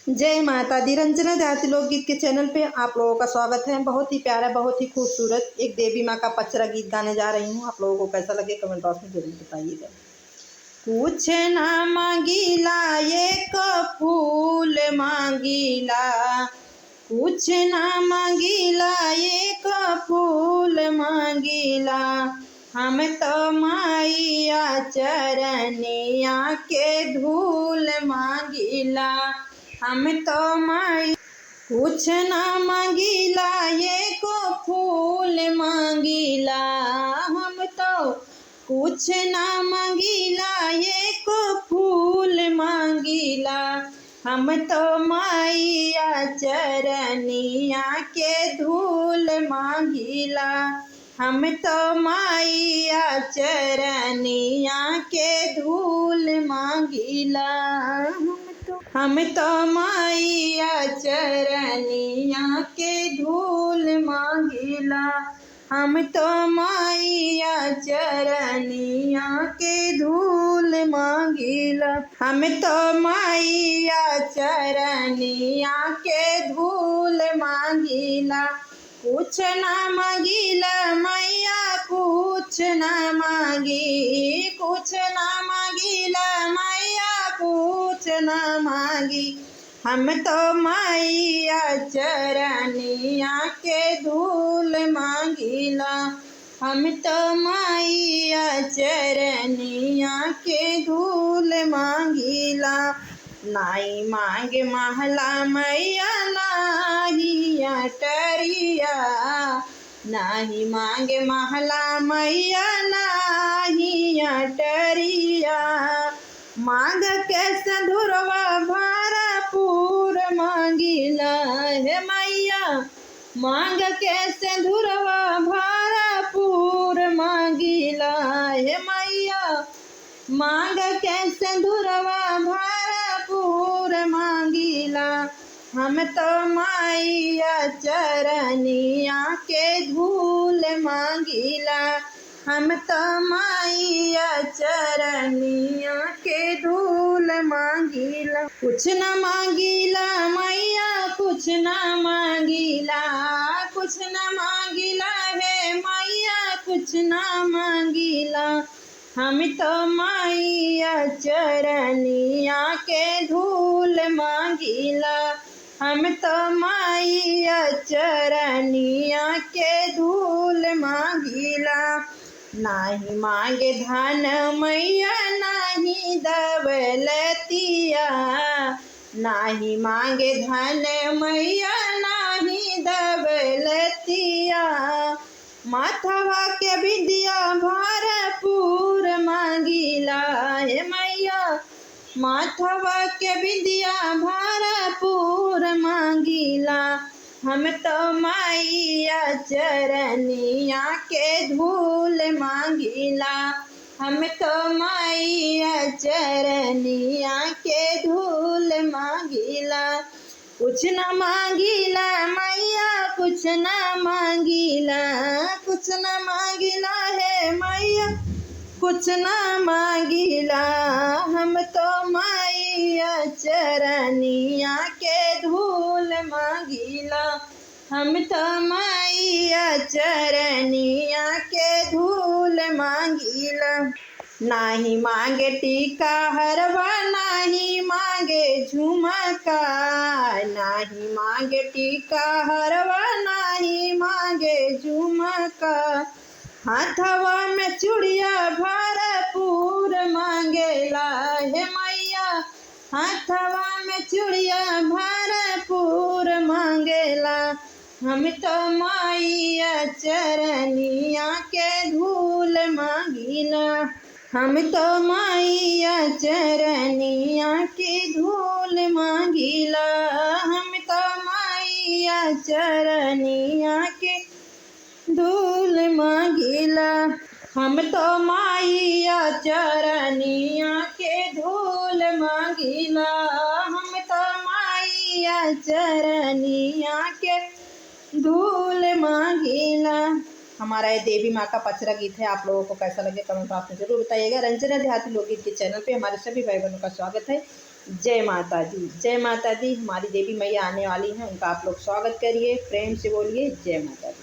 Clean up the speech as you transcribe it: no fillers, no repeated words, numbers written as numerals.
जय माता दी। रंजना देहाती लोकगीत के चैनल पे आप लोगों का स्वागत है। बहुत ही प्यारा, बहुत ही खूबसूरत एक देवी माँ का पचरा गीत गाने जा रही हूँ। आप लोगों को कैसा लगे कमेंट बॉक्स में जरूर बताइएगा। कुछ ना मांगीला एक फूल मांगीला, कुछ ना मांगीला एक फूल मांगीला, हम तो माइया चरनिया के धूल मांगीला, हम तो माई। कुछ ना मांगीला एक फूल मांगीला, हम तो कुछ ना मांगीला एक फूल मांगीला, हम तो माइया चरनिया के धूल मांगीला, हम तो माइया चरनिया के धूल मांगीला, हम तो माइया चरनिया के धूल मांगीला, हम तो माइया चरनिया के धूल मांगीला, हम तो माइया चरनिया के धूल मांगीला। कुछ ना मांगीला मैया कुछ ना मांगी, कुछ ना मांगीला मैया कुछ ना मांगी, हम तो माइया चरनिया के धूल मांगीला, हम तो माइया चरनिया के धूल मांगीला। नाई मांगे महला मैया नाही अटरिया, नाही मांगे महला मैया नाही अटरिया, मांग के संधुरवा भरपूर मांगीला हे मैया, मांग के संधुरवा भरपूर मांगीला हे मैया, मांग के संधुरवा भरपूर मांगीला, हम तो माइया चरनिया के धूल मांगीला, हम तो माइया चरनिया के धूल मांगीला। कुछ न मांगीला मैया कुछ न मांगीला, कुछ न मांगीला हे मैया कुछ न मांगीला, हम तो माइया चरनिया के धूल मांगीला, हम तो माइया चरनिया के धूल मांगीला। नाही मांगे धन मैया नाही दौलतिया, नाही मांगे धन मैया नाही दौलतिया, माथवा के विद्या भरपूर मांगीला हे मैया, माथवा के विद्या भरपूर मांगीला, हम तो माइया चरनिया के धूल मांगीला, हम तो माइया चरनिया के धूल मांगीला। कुछ न मांगीला मैया कुछ न मांगीला, कुछ न मांगीला हे मैया कुछ न मांगीला, हम तो माइया चरनिया के धूल मांगीला, हम तो माइया चरनिया के धूल मांगीला। नाही मांगे टीका हरवा नाही मांगे झुमका, नाही मांगे टीका हरवा नाही मांगे झुमका, हाथवा में चूड़िया भरपूर मांगेला हे मैया, हाथवा में चूड़िया भरपूर मांगेला, हम तो माइया चरनिया के धूल मांगीला, हम तो माइया चरनिया के धूल मांगीला, हम तो माइया चरनिया के धूल मांगीला, हम तो माइया चरनिया के धूल मांगीला, हम तो माइया चरनिया के धूल मांगीला। हमारा ये देवी माँ का पचरा गीत है। आप लोगों को कैसा लगे कमेंट बॉक्स में जरूर बताइएगा। रंजना देहाती लोकगीत के चैनल पे हमारे सभी भाई बहनों का स्वागत है। जय माता दी, जय माता दी। हमारी देवी मैया आने वाली हैं, उनका आप लोग स्वागत करिए, प्रेम से बोलिए जय माता दी।